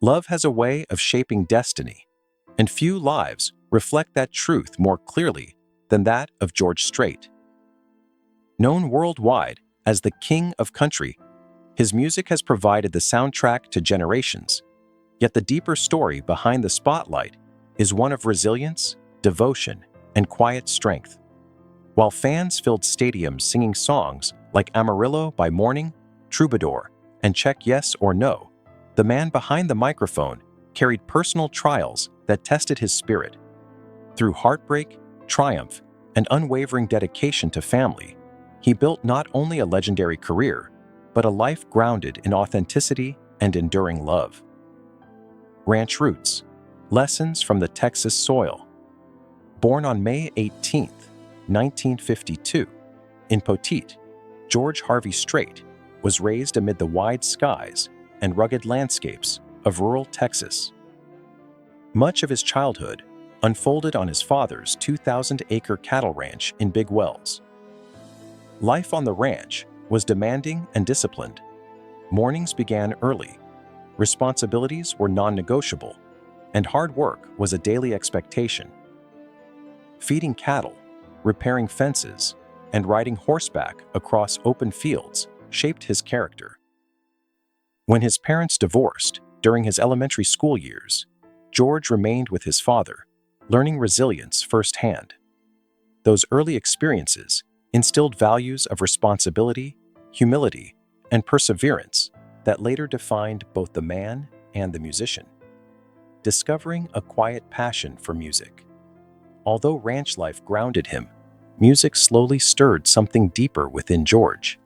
Love has a way of shaping destiny, and few lives reflect that truth more clearly than that of George Strait. Known worldwide as the King of Country, his music has provided the soundtrack to generations, yet the deeper story behind the spotlight is one of resilience, devotion, and quiet strength. While fans filled stadiums singing songs like Amarillo by Morning, Troubadour, and Check Yes or No, the man behind the microphone carried personal trials that tested his spirit. Through heartbreak, triumph, and unwavering dedication to family, he built not only a legendary career, but a life grounded in authenticity and enduring love. Ranch Roots: Lessons from the Texas Soil. Born on May 18, 1952, in Poteet, George Harvey Strait was raised amid the wide skies and rugged landscapes of rural Texas. Much of his childhood unfolded on his father's 2,000-acre cattle ranch in Big Wells. Life on the ranch was demanding and disciplined. Mornings began early, responsibilities were non-negotiable, and hard work was a daily expectation. Feeding cattle, repairing fences, and riding horseback across open fields shaped his character. When his parents divorced during his elementary school years, George remained with his father, learning resilience firsthand. Those early experiences instilled values of responsibility, humility, and perseverance that later defined both the man and the musician. Discovering a quiet passion for music. Although ranch life grounded him, music slowly stirred something deeper within George.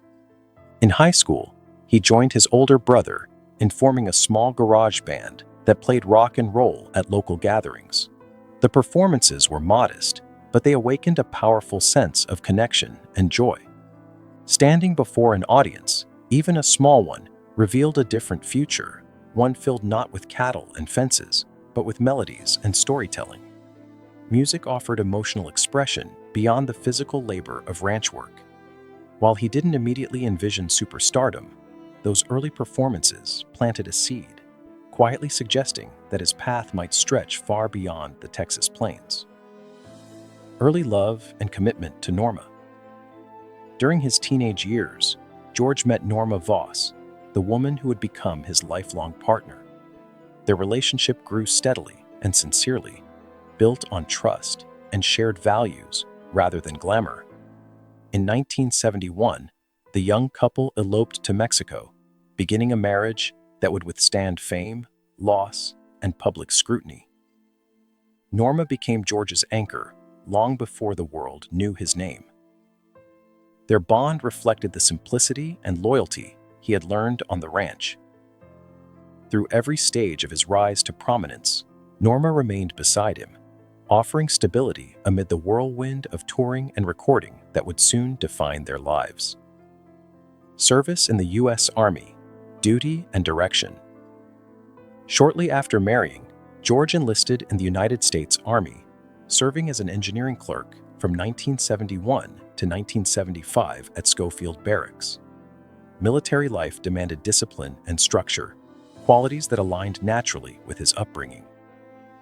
In high school, he joined his older brother in forming a small garage band that played rock and roll at local gatherings. The performances were modest, but they awakened a powerful sense of connection and joy. Standing before an audience, even a small one, revealed a different future, one filled not with cattle and fences, but with melodies and storytelling. Music offered emotional expression beyond the physical labor of ranch work. While he didn't immediately envision superstardom, those early performances planted a seed, quietly suggesting that his path might stretch far beyond the Texas plains. Early love and commitment to Norma. During his teenage years, George met Norma Voss, the woman who would become his lifelong partner. Their relationship grew steadily and sincerely, built on trust and shared values rather than glamour. In 1971, the young couple eloped to Mexico, beginning a marriage that would withstand fame, loss, and public scrutiny. Norma became George's anchor long before the world knew his name. Their bond reflected the simplicity and loyalty he had learned on the ranch. Through every stage of his rise to prominence, Norma remained beside him, offering stability amid the whirlwind of touring and recording that would soon define their lives. Service in the U.S. Army, duty and direction. Shortly after marrying, George enlisted in the United States Army, serving as an engineering clerk from 1971 to 1975 at Schofield Barracks. Military life demanded discipline and structure, qualities that aligned naturally with his upbringing.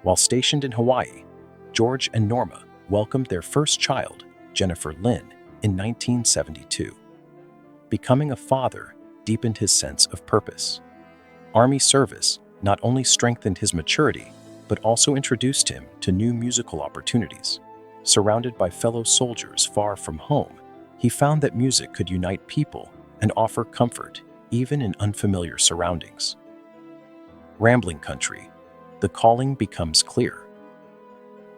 While stationed in Hawaii, George and Norma welcomed their first child, Jennifer Lynn, in 1972. Becoming a father deepened his sense of purpose. Army service not only strengthened his maturity, but also introduced him to new musical opportunities. Surrounded by fellow soldiers far from home, he found that music could unite people and offer comfort even in unfamiliar surroundings. Rambling country, the calling becomes clear.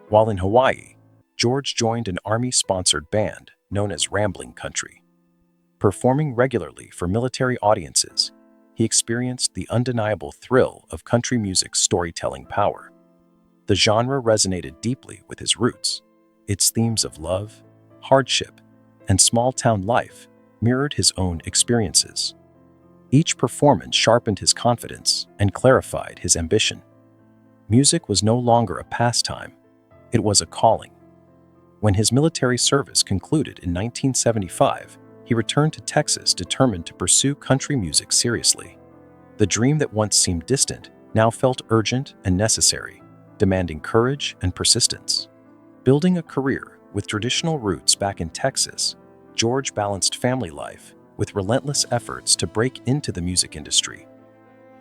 While in Hawaii, George joined an Army-sponsored band known as Rambling Country. Performing regularly for military audiences, he experienced the undeniable thrill of country music's storytelling power. The genre resonated deeply with his roots. Its themes of love, hardship, and small-town life mirrored his own experiences. Each performance sharpened his confidence and clarified his ambition. Music was no longer a pastime, it was a calling. When his military service concluded in 1975, he returned to Texas determined to pursue country music seriously. The dream that once seemed distant now felt urgent and necessary, demanding courage and persistence. Building a career with traditional roots back in Texas, George balanced family life with relentless efforts to break into the music industry.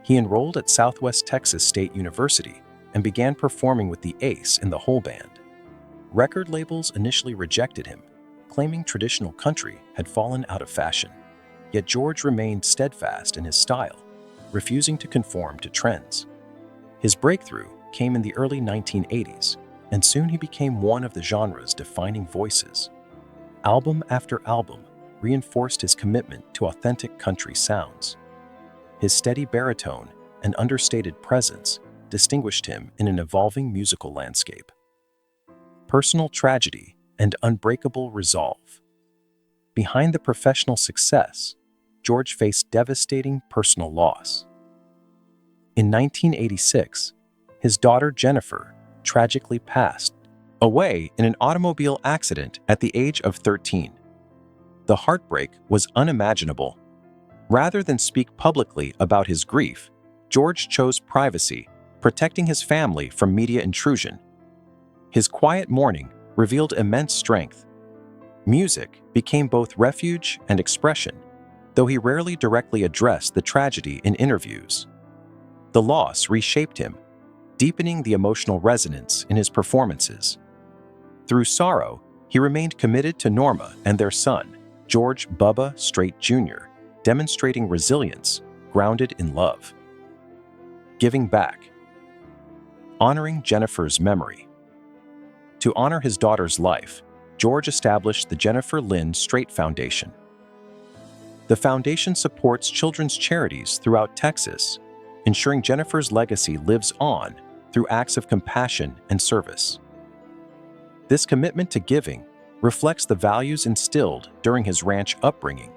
He enrolled at Southwest Texas State University and began performing with the Ace in the Hole Band. Record labels initially rejected him, claiming traditional country had fallen out of fashion. Yet George remained steadfast in his style, refusing to conform to trends. His breakthrough came in the early 1980s, and soon he became one of the genre's defining voices. Album after album reinforced his commitment to authentic country sounds. His steady baritone and understated presence distinguished him in an evolving musical landscape. Personal tragedy and unbreakable resolve. Behind the professional success, George faced devastating personal loss. In 1986, his daughter Jennifer tragically passed away in an automobile accident at the age of 13. The heartbreak was unimaginable. Rather than speak publicly about his grief, George chose privacy, protecting his family from media intrusion. His quiet mourning revealed immense strength. Music became both refuge and expression, though he rarely directly addressed the tragedy in interviews. The loss reshaped him, deepening the emotional resonance in his performances. Through sorrow, he remained committed to Norma and their son, George "Bubba" Strait Jr., demonstrating resilience grounded in love. Giving back. Honoring Jennifer's memory. To honor his daughter's life, George established the Jennifer Lynn Strait Foundation. The foundation supports children's charities throughout Texas, ensuring Jennifer's legacy lives on through acts of compassion and service. This commitment to giving reflects the values instilled during his ranch upbringing: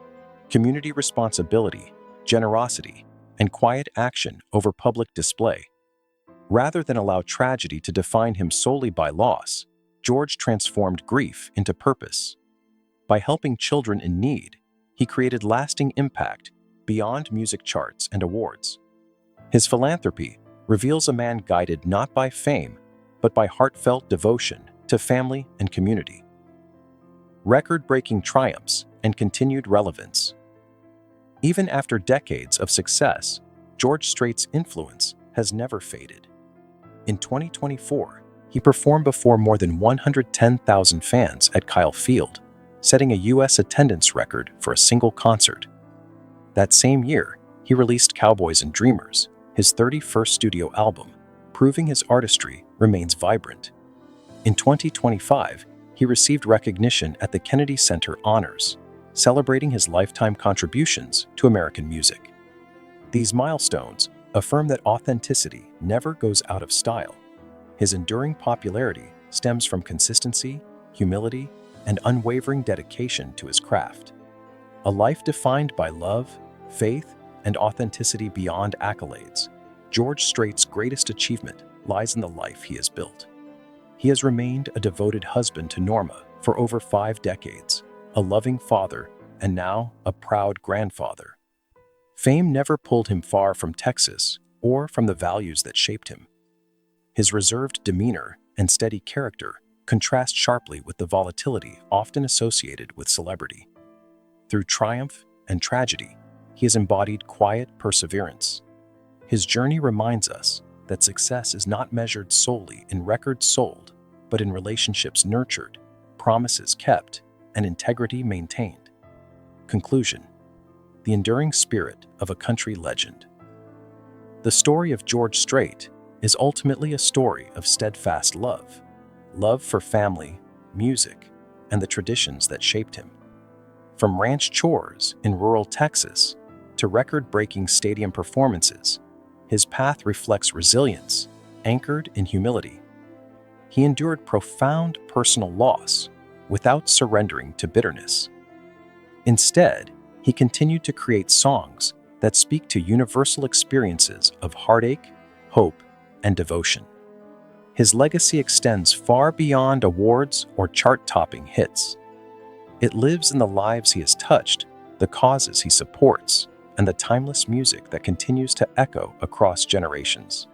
community responsibility, generosity, and quiet action over public display. Rather than allow tragedy to define him solely by loss, George transformed grief into purpose. By helping children in need, he created lasting impact beyond music charts and awards. His philanthropy reveals a man guided not by fame, but by heartfelt devotion to family and community. Record-breaking triumphs and continued relevance. Even after decades of success, George Strait's influence has never faded. In 2024, he performed before more than 110,000 fans at Kyle Field, setting a U.S. attendance record for a single concert. That same year, he released Cowboys and Dreamers, his 31st studio album, proving his artistry remains vibrant. In 2025, he received recognition at the Kennedy Center Honors, celebrating his lifetime contributions to American music. These milestones affirm that authenticity never goes out of style. His enduring popularity stems from consistency, humility, and unwavering dedication to his craft. A life defined by love, faith, and authenticity beyond accolades, George Strait's greatest achievement lies in the life he has built. He has remained a devoted husband to Norma for over 5 decades, a loving father, and now a proud grandfather. Fame never pulled him far from Texas or from the values that shaped him. His reserved demeanor and steady character contrast sharply with the volatility often associated with celebrity. Through triumph and tragedy, he has embodied quiet perseverance. His journey reminds us that success is not measured solely in records sold, but in relationships nurtured, promises kept, and integrity maintained. Conclusion: the enduring spirit of a country legend. The story of George Strait is ultimately a story of steadfast love for family, music, and the traditions that shaped him. From ranch chores in rural Texas to record-breaking stadium performances, his path reflects resilience, anchored in humility. He endured profound personal loss without surrendering to bitterness. Instead, he continued to create songs that speak to universal experiences of heartache, hope, and devotion. His legacy extends far beyond awards or chart-topping hits. It lives in the lives he has touched, the causes he supports, and the timeless music that continues to echo across generations.